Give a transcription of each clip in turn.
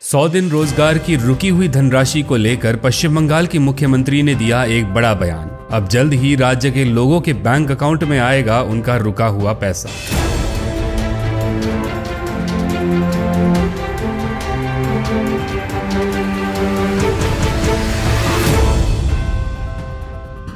100 दिन रोजगार की रुकी हुई धनराशि को लेकर पश्चिम बंगाल की मुख्यमंत्री ने दिया एक बड़ा बयान। अब जल्द ही राज्य के लोगों के बैंक अकाउंट में आएगा उनका रुका हुआ पैसा।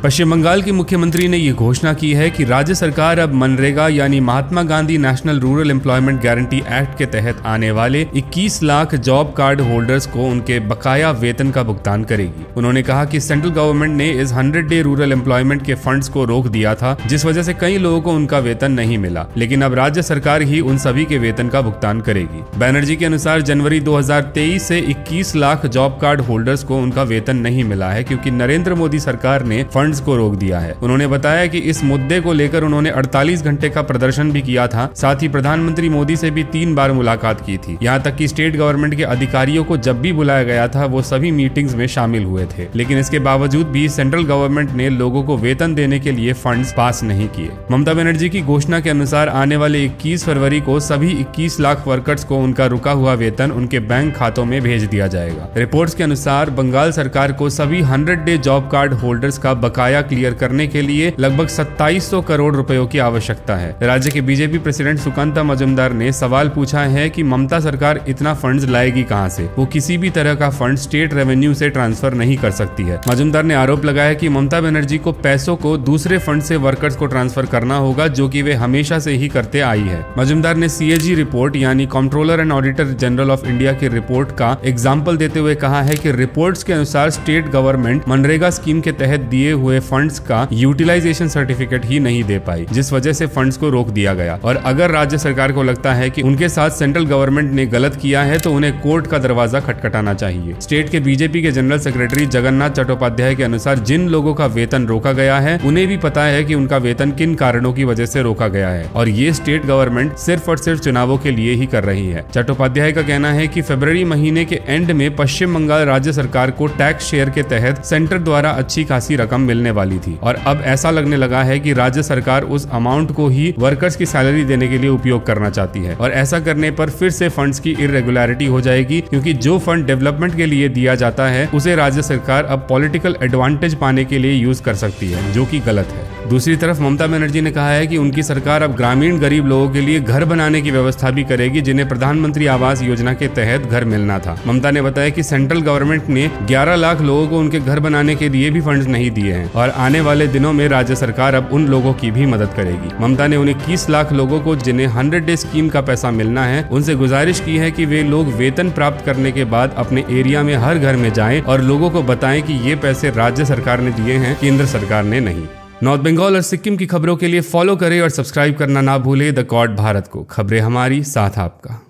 पश्चिम बंगाल की मुख्यमंत्री ने ये घोषणा की है कि राज्य सरकार अब मनरेगा यानी Mahatma Gandhi national rural employment guarantee act के तहत आने वाले 21 लाख जॉब कार्ड होल्डर्स को उनके बकाया वेतन का भुगतान करेगी। उन्होंने कहा कि सेंट्रल गवर्नमेंट ने इस 100 डे रूरल एम्प्लॉयमेंट के फंड्स को रोक दिया था, जिस वजह से कई लोगों को उनका वेतन नहीं मिला, लेकिन अब राज्य सरकार ही उन सभी के वेतन का भुगतान करेगी। बैनर्जी के अनुसार जनवरी 2023 से 21 लाख जॉब कार्ड होल्डर्स को उनका वेतन नहीं मिला है क्योंकि नरेंद्र मोदी सरकार ने को रोक दिया है। उन्होंने बताया कि इस मुद्दे को लेकर उन्होंने 48 घंटे का प्रदर्शन भी किया था। साथ ही प्रधानमंत्री मोदी से भी 3 बार मुलाकात की थी। यहां तक कि स्टेट गवर्नमेंट के अधिकारियों को जब भी बुलाया गया था वो सभी मीटिंग्स में शामिल हुए थे, लेकिन इसके बावजूद भी सेंट्रल गवर्नमेंट ने लोगों को वेतन देने के लिए फंड्स पास नहीं किए। ममता बनर्जी की घोषणा के अनुसार आने वाले 21 फरवरी को सभी 21 लाख वर्कर्स को उनका रुका हुआ वेतन उनके बैंक खातों में भेज दिया जाएगा। रिपोर्ट्स के अनुसार बंगाल सरकार को सभी 100 डे जॉब कार्ड होल्डर्स का बकाया क्लियर करने के लिए लगभग 2700 करोड़ रुपयों की आवश्यकता है। राज्य के बीजेपी प्रेसिडेंट सुकांता मजुमदार ने सवाल पूछा है कि ममता सरकार इतना फंड्स लाएगी कहां से? वो किसी भी तरह का फंड स्टेट रेवेन्यू से ट्रांसफर नहीं कर सकती है। मजुमदार ने आरोप लगाया कि ममता बनर्जी को पैसों को दूसरे फंड से वर्कर्स को ट्रांसफर करना होगा, जो कि वे हमेशा से ही करते आई है। मजुमदार ने CAG रिपोर्ट यानी controller and auditor general of India की रिपोर्ट का एग्जाम्पल देते हुए कहा है कि रिपोर्ट्स के अनुसार स्टेट गवर्नमेंट मनरेगा स्कीम के तहत दिए हुए फंड्स का यूटिलाइजेशन सर्टिफिकेट ही नहीं दे पाई, जिस वजह से फंड्स को रोक दिया गया। और अगर राज्य सरकार को लगता है कि उनके साथ सेंट्रल गवर्नमेंट ने गलत किया है तो उन्हें कोर्ट का दरवाजा खटखटाना चाहिए। स्टेट के बीजेपी के जनरल सेक्रेटरी जगन्नाथ चट्टोपाध्याय के अनुसार जिन लोगों का वेतन रोका गया है उन्हें भी पता है कि उनका वेतन किन कारणों की वजह से रोका गया है, और ये स्टेट गवर्नमेंट सिर्फ और सिर्फ चुनावों के लिए ही कर रही है। चट्टोपाध्याय का कहना है कि फरवरी महीने के एंड में पश्चिम बंगाल राज्य सरकार को टैक्स शेयर के तहत सेंटर द्वारा अच्छी खासी रकम मिलने वाली थी, और अब ऐसा लगने लगा है कि राज्य सरकार उस अमाउंट को ही वर्कर्स की सैलरी देने के लिए उपयोग करना चाहती है। और ऐसा करने पर फिर से फंड्स की इरेगुलरिटी हो जाएगी, क्योंकि जो फंड डेवलपमेंट के लिए दिया जाता है उसे राज्य सरकार अब पॉलिटिकल एडवांटेज पाने के लिए यूज कर सकती है, जो कि गलत है। दूसरी तरफ ममता बनर्जी ने कहा है कि उनकी सरकार अब ग्रामीण गरीब लोगों के लिए घर बनाने की व्यवस्था भी करेगी, जिन्हें प्रधानमंत्री आवास योजना के तहत घर मिलना था। ममता ने बताया कि सेंट्रल गवर्नमेंट ने 11 लाख लोगों को उनके घर बनाने के लिए भी फंड्स नहीं दिए हैं, और आने वाले दिनों में राज्य सरकार अब उन लोगों की भी मदद करेगी। ममता ने उन 21 लाख लोगों को जिन्हें 100 डे स्कीम का पैसा मिलना है उनसे गुजारिश की है कि वे लोग वेतन प्राप्त करने के बाद अपने एरिया में हर घर में जाएं और लोगों को बताएं कि ये पैसे राज्य सरकार ने दिए हैं, केंद्र सरकार ने नहीं। नॉर्थ बंगाल और सिक्किम की खबरों के लिए फॉलो करें और सब्सक्राइब करना ना भूलें द कॉर्ड भारत को। खबरें हमारी, साथ आपका।